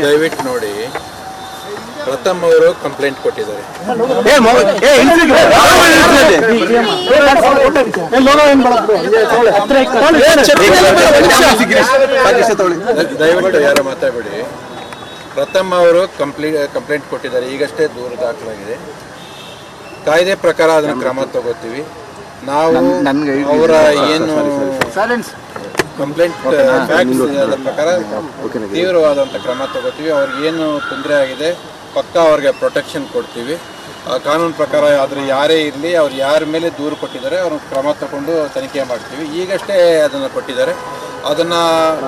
ದಯವಿಟ್ಟು ನೋಡಿ, ಪ್ರಥಮ್ ಅವರು ಕಂಪ್ಲೇಂಟ್ ಕೊಟ್ಟಿದ್ದಾರೆ. ದಯವಿಟ್ಟು ಯಾರು ಮಾತಾಡಬೇಡಿ. ಪ್ರಥಮ್ ಅವರು ಕಂಪ್ಲೇಂಟ್ ಕೊಟ್ಟಿದ್ದಾರೆ, ಈಗಷ್ಟೇ ದೂರು ದಾಖಲಾಗಿದೆ. ಕಾಯ್ದೆ ಪ್ರಕಾರ ಅದನ್ನು ಕ್ರಮ ತಗೋತೀವಿ. ನಾವು ಅವರ ಏನು ಕಂಪ್ಲೇಂಟ್ ಫ್ಯಾಕ್ಟ್ಸ್ ಪ್ರಕಾರ ತೀವ್ರವಾದಂಥ ಕ್ರಮ ತಗೋತೀವಿ. ಅವ್ರಿಗೆ ಏನು ತೊಂದರೆ ಆಗಿದೆ ಪಕ್ಕ ಅವ್ರಿಗೆ ಪ್ರೊಟೆಕ್ಷನ್ ಕೊಡ್ತೀವಿ. ಕಾನೂನು ಪ್ರಕಾರ ಆದರೆ ಯಾರೇ ಇರಲಿ, ಅವ್ರು ಯಾರ ಮೇಲೆ ದೂರು ಕೊಟ್ಟಿದ್ದಾರೆ ಅವ್ರ ಕ್ರಮ ತಗೊಂಡು ತನಿಖೆ ಮಾಡ್ತೀವಿ. ಈಗಷ್ಟೇ ಅದನ್ನು ಕೊಟ್ಟಿದ್ದಾರೆ. ಅದನ್ನು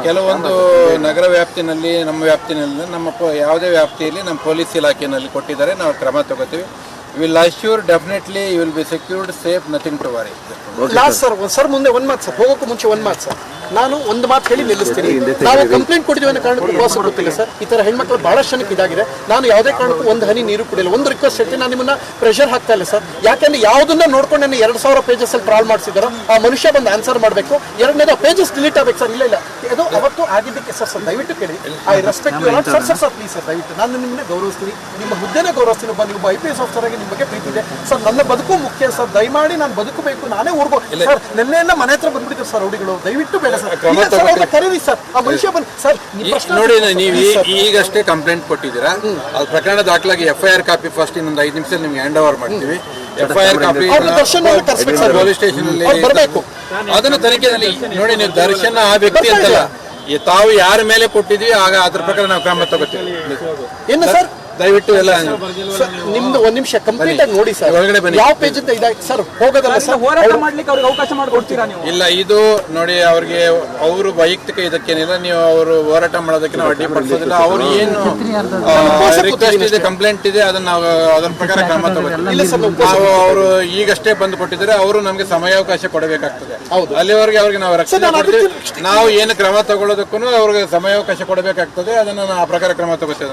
ಕೆಲವೊಂದು ನಗರ ವ್ಯಾಪ್ತಿನಲ್ಲಿ, ನಮ್ಮ ವ್ಯಾಪ್ತಿನಲ್ಲಿ, ನಮ್ಮ ಯಾವುದೇ ವ್ಯಾಪ್ತಿಯಲ್ಲಿ ನಮ್ಮ ಪೊಲೀಸ್ ಇಲಾಖೆಯಲ್ಲಿ ಕೊಟ್ಟಿದ್ದಾರೆ. ನಾವು ಕ್ರಮ ತಗೋತೀವಿ. Will assure definitely you will be secured, safe, nothing to worry. Last sir ಮುಂದೆ ಒಂದು ಮಾತು ಸರ್, ಹೋಗೋಕ್ಕೂ ಮುಂಚೆ ಒಂದು ಮಾತು ಸರ್, ನಾನು ಒಂದು ಮಾತು ಹೇಳಿ ನಿಲ್ಲಿಸ್ತೀನಿ. ನಾವು ಕಂಪ್ಲೇಂಟ್ ಕೊಟ್ಟಿದ್ದೀವಿ ಅನ್ನೋ ಕಾರಣಕ್ಕೂ ಉಪವಾಸ ಗೊತ್ತಿಲ್ಲ ಸರ್. ಈ ಥರ ಹೆಣ್ಮಕ್ಳು ಬಹಳಷ್ಟು ಜನಕ್ಕೆ ಇದಾಗಿದೆ. ನಾನು ಯಾವುದೇ ಕಾರಣಕ್ಕೂ ಒಂದು ಹನಿ ನೀರು ಕುಡಿಯಲ್ಲ. ಒಂದು ರಿಕ್ವೆಸ್ಟ್ ಹೇಳ್ತೀನಿ, ನಾನು ನಿಮ್ಮನ್ನ ಪ್ರೆಷರ್ ಹಾಕ್ತಾ ಇಲ್ಲ ಸರ್. ಯಾಕಂದ್ರೆ ಯಾವುದನ್ನ ನೋಡ್ಕೊಂಡು ನಾನು 2000 ಪೇಜಸ್ ಅಲ್ಲಿ ಟ್ರಾಲ್ ಮಾಡಿಸಿದಾರೋ ಆ ಮನುಷ್ಯ ಬಂದು ಆನ್ಸರ್ ಮಾಡಬೇಕು. ಎರಡನೇದು ಪೇಜಸ್ ಡಿಲೀಟ್ ಆಗಬೇಕು ಸರ್. ಇಲ್ಲ ಅದು ಅವತ್ತು ಆಗಿದ್ದಕ್ಕೆ ಸರ್ ದಯವಿಟ್ಟು ಕೇಳಿ. I respect you lot sir please sir, ದಯವಿಟ್ಟು ನಾನು ನಿಮ್ಮನ್ನೇ ಗೌರವಿಸ್ತೀನಿ, ನಿಮ್ಮ ಹುದ್ದೆನೇ ಗೌರವಿಸ್ತೀನಿ. ನೀವು IPS ಆಫೀಸರ್ ಆಗಿ ನಿಮ್ಮ ಬಗ್ಗೆ ಪ್ರೀತಿ ಇದೆ ಸರ್. ನನ್ನ ಬದುಕು ಮುಖ್ಯ ಸರ್. ದಯಮಾಡಿ ನಾನು ಬದುಕಬೇಕು, ನಾನೇ ಊರ್ಬೋದು ಸರ್. ನೆನ್ನೆಲ್ಲ ಮನೆ ಹತ್ರ ಬಂದ್ಬಿಟ್ಟಿದ್ರು ಸರ್ ರೌಡಿಗಳು. ದಯವಿಟ್ಟು ಬೇಡ ಸರ್, ಕರೀರಿ ಸರ್. ಆ ಮನುಷ್ಯ ಬಂದು ಸರ್ ನೋಡಿ, ನೀವು ಈಗಷ್ಟೇ ಕಂಪ್ಲೇಂಟ್ ಕೊಟ್ಟಿದ್ದೀರಾ. ಅದು ಪ್ರಕರಣ ದಾಖಲಾಗಿ FIR ಕಾಪಿ ಫಸ್ಟ್ ಇನ್ನೊಂದು 5 ನಿಮಿಷ ನಿಮ್ಗೆ ಹ್ಯಾಂಡ್ ಓವರ್ ಮಾಡ್ತೀವಿ. FIR ಕಾಪಿ ಪೊಲೀಸ್ ಸ್ಟೇಷನ್ ಅಲ್ಲಿ ಬರಬೇಕು. ಅದನ್ನು ತನಿಖೆಯಲ್ಲಿ ನೋಡಿ. ನೀವು ದರ್ಶನ ಆ ವ್ಯಕ್ತಿ ಅಂತಲ್ಲ, ತಾವು ಯಾರ ಮೇಲೆ ಕೊಟ್ಟಿದ್ವಿ ಆಗ ಅದ್ರ ಪ್ರಕಾರ ನಾವು ಕ್ರಮ ತಗೋತೀವಿ. ಏನು ಸರ್ ದಯವಿಟ್ಟು ಎಲ್ಲ ನಿಮ್ದು ಒಂದ್ ನಿಮಿಷ ಕಂಪ್ಲೀಟ್ ಆಗಿ ನೋಡಿ ಸರ್. ಒಳಗಡೆ ಬನ್ನಿ. ಯಾವ ಪೇಜ್ ಅಂತ ಇದಾಗಿ ಸರ್ ಹೋಗೋದಲ್ಲ ಸರ್, ಹೋರಾಟ ಮಾಡ್ಲಿಕ್ಕೆ ಅವ್ರಿಗೆ ಅವಕಾಶ ಮಾಡಿಕೊಡ್ತೀರಾ ನೀವು? ಇಲ್ಲ, ಇದು ನೋಡಿ, ಅವ್ರಿಗೆ ಅವರು ವೈಯಕ್ತಿಕ ಇದಕ್ಕೇನಿಲ್ಲ. ನೀವು ಅವರು ಹೋರಾಟ ಮಾಡೋದಕ್ಕೆ ನಾವು ಅಡ್ಡಿಪಡಿಸೋದಿಲ್ಲ. ಅವ್ರು ಏನು ರಿಕ್ವೆಸ್ಟ್ ಇದೆ, ಕಂಪ್ಲೇಂಟ್ ಇದೆ, ಅದನ್ನ ನಾವು ಅದರ ಪ್ರಕಾರ ಕ್ರಮ ತಗೋತೀವಿ. ನಾವು ಅವರು ಈಗಷ್ಟೇ ಬಂದು ಕೊಟ್ಟಿದ್ದಾರೆ. ಅವರು ನಮಗೆ ಸಮಯಾವಕಾಶ ಕೊಡಬೇಕಾಗ್ತದೆ. ಅಲ್ಲಿವರೆಗೆ ಅವ್ರಿಗೆ ನಾವು ರಕ್ಷಣೆ ಕೊಡ್ತೀವಿ. ನಾವು ಏನು ಕ್ರಮ ತಗೊಳ್ಳೋದಕ್ಕೂ ಅವ್ರಿಗೆ ಸಮಯಾವಕಾಶ ಕೊಡಬೇಕಾಗ್ತದೆ. ಅದನ್ನ ಆ ಪ್ರಕಾರ ಕ್ರಮ ತಗೋತೀವಿ.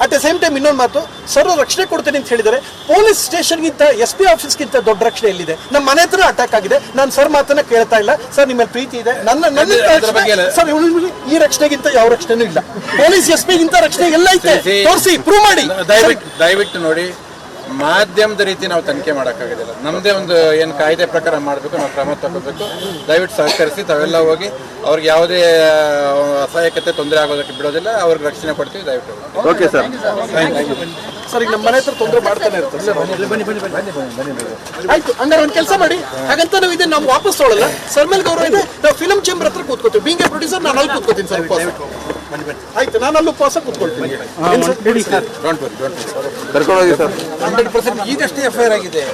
ಅಟ್ ದ ಸೇಮ್ ಟೈಮ್ ಇನ್ನೊಂದು ಮಾತು ಸರ್, ರಕ್ಷಣೆ ಕೊಡ್ತೀನಿ ಅಂತ ಹೇಳಿದರೆ ಪೊಲೀಸ್ ಸ್ಟೇಷನ್ಗಿಂತ SP ಆಫೀಸ್ಗಿಂತ ದೊಡ್ಡ ರಕ್ಷಣೆ ಎಲ್ಲಿದೆ? ನಮ್ಮ ಮನೆ ಹತ್ರ ಅಟ್ಯಾಕ್ ಆಗಿದೆ. ನಾನು ಸರ್ ಮಾತನ್ನ ಕೇಳ್ತಾ ಇಲ್ಲ ಸರ್. ನಿಮ್ಮ ಪ್ರೀತಿ ಇದೆ. ನನ್ನ ಸರ್ ಈ ರಕ್ಷಣೆಗಿಂತ ಯಾವ ರಕ್ಷಣೆನೂ ಇಲ್ಲ. ಪೊಲೀಸ್ SP ಗಿಂತ ರಕ್ಷಣೆ ಎಲ್ಲ ಐತೆ, ತೋರಿಸಿ, ಪ್ರೂವ್ ಮಾಡಿ. ದಯವಿಟ್ಟು ನೋಡಿ, ಮಾಧ್ಯಮದ ರೀತಿ ನಾವು ತನಿಖೆ ಮಾಡೋಕ್ಕಾಗೋದಿಲ್ಲ. ನಮ್ಮದೇ ಒಂದು ಏನು ಕಾಯ್ದೆ ಪ್ರಕಾರ ಮಾಡಬೇಕು, ನಾವು ಕ್ರಮ ತಗೋಬೇಕು. ದಯವಿಟ್ಟು ಸಹಕರಿಸಿ. ತಾವೆಲ್ಲ ಹೋಗಿ ಅವ್ರಿಗೆ ಯಾವುದೇ ಅಸಹಾಯಕತೆ ತೊಂದರೆ ಆಗೋದಕ್ಕೆ ಬಿಡೋದಿಲ್ಲ. ಅವ್ರಿಗೆ ರಕ್ಷಣೆ ಕೊಡ್ತೀವಿ. ದಯವಿಟ್ಟು ಓಕೆ ಸರ್. ಸರ್ ಈಗ ನಮ್ಮ ಮನೆ ಹತ್ರ ತೊಂದರೆ ಮಾಡ್ತಾನೆ ಇರ್ತಾರೆ. ಆಯ್ತು, ಹಂಗಾರೆ ಒಂದು ಕೆಲಸ ಮಾಡಿ. ಹಾಗಂತ ನಾವು ಇದನ್ನ ನಾವು ವಾಪಸ್ ತೊಗೊಳ್ಳಲ್ಲ. ಸರ್ ಮೇಲೆ ಗೌರವ ಇದೆ. ನಾವು ಫಿಲಂ ಚೇಂಬರ್ ಹತ್ರ ಕೂತ್ಕೋತೀವಿ. ಬೀಂಗ್ ಎ ಪ್ರೊಡ್ಯೂಸರ್ ನಾನು ಅಲ್ಲಿ ಕೂತ್ಕೋತೀನಿ ಸರ್. ಆಯ್ತು, ನಾನು ಅಲ್ಲಿ ಉಪವಾಸ ಕೂತ್ಕೊಳ್ತೀನಿ. ಕರ್ಕೊಂಡೋಗಿ ಸರ್. 100% ಈಗಷ್ಟೇ FIR ಆಗಿದೆ.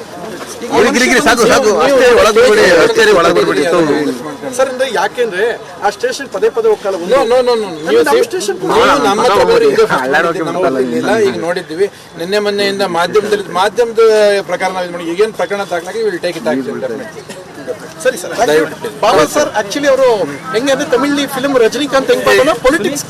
ಸರ್ ಅಂದ್ರೆ ಯಾಕೆಂದ್ರೆ ಆ ಸ್ಟೇಷನ್ ಪದೇ ಹೋಗಲ್ಲ. ಈಗ ನೋಡಿದ್ವಿ ನಿನ್ನೆ ಮೊನ್ನೆಯಿಂದ ಮಾಧ್ಯಮದ ಪ್ರಕಾರ ನಾವು ಈಗೇನು ಪ್ರಕರಣ ದಾಖಲಾಗಿ ವಿಲ್ ಟೇಕ್ ಇಟ್ ಆಕ್ಷನ್. ಸರಿ ಸರ್, ಬಾಬಾ ಸರ್ ಆಕ್ಚುಲಿ ಅವರು ಹೆಂಗಂದ್ರೆ ತಮಿಳ್ ಫಿಲ್ಮ್ ರಜನಿಕಾಂತ್ ಹೆಂಗ್ ಪೊಲಿಟಿಕ್ಸ್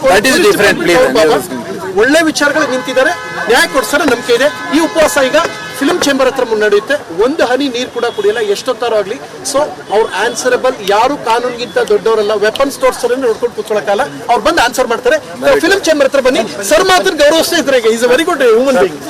ಒಳ್ಳೆ ವಿಚಾರಗಳು ನಿಂತಿದ್ದಾರೆ. ನ್ಯಾಯ ಕೊಡ್ಸೋಣ ನಂಬಿಕೆ ಇದೆ. ಈ ಉಪವಾಸ ಈಗ ಫಿಲ್ಮ್ ಚೇಂಬರ್ ಹತ್ರ ಮುನ್ನಡೆಯುತ್ತೆ. ಒಂದು ಹನಿ ನೀರು ಕೂಡ ಕುಡಿಯಲ್ಲ ಎಷ್ಟೊತ್ತಾರು ಆಗ್ಲಿ. ಸೊ ಅವ್ರು ಆನ್ಸರಬಲ್. ಯಾರು ಕಾನೂನಿಗಿಂತ ದೊಡ್ಡವರಲ್ಲ. ವೆಪನ್ಸ್ ತೋರಿಸೋದ್ರೆ ನೋಡ್ಕೊಂಡು ಕೂತ್ಕೊಳ್ಳೋಕ್ಕಲ್ಲ. ಅವ್ರು ಬಂದು ಆನ್ಸರ್ ಮಾಡ್ತಾರೆ. ಫಿಲ್ಮ್ ಚೇಂಬರ್ ಹತ್ರ ಬನ್ನಿ. ಸರ್ ಮಾತನ್ನು ಗೌರವಿಸ್ತಾ ಇದ್ರೆ is a very good human being.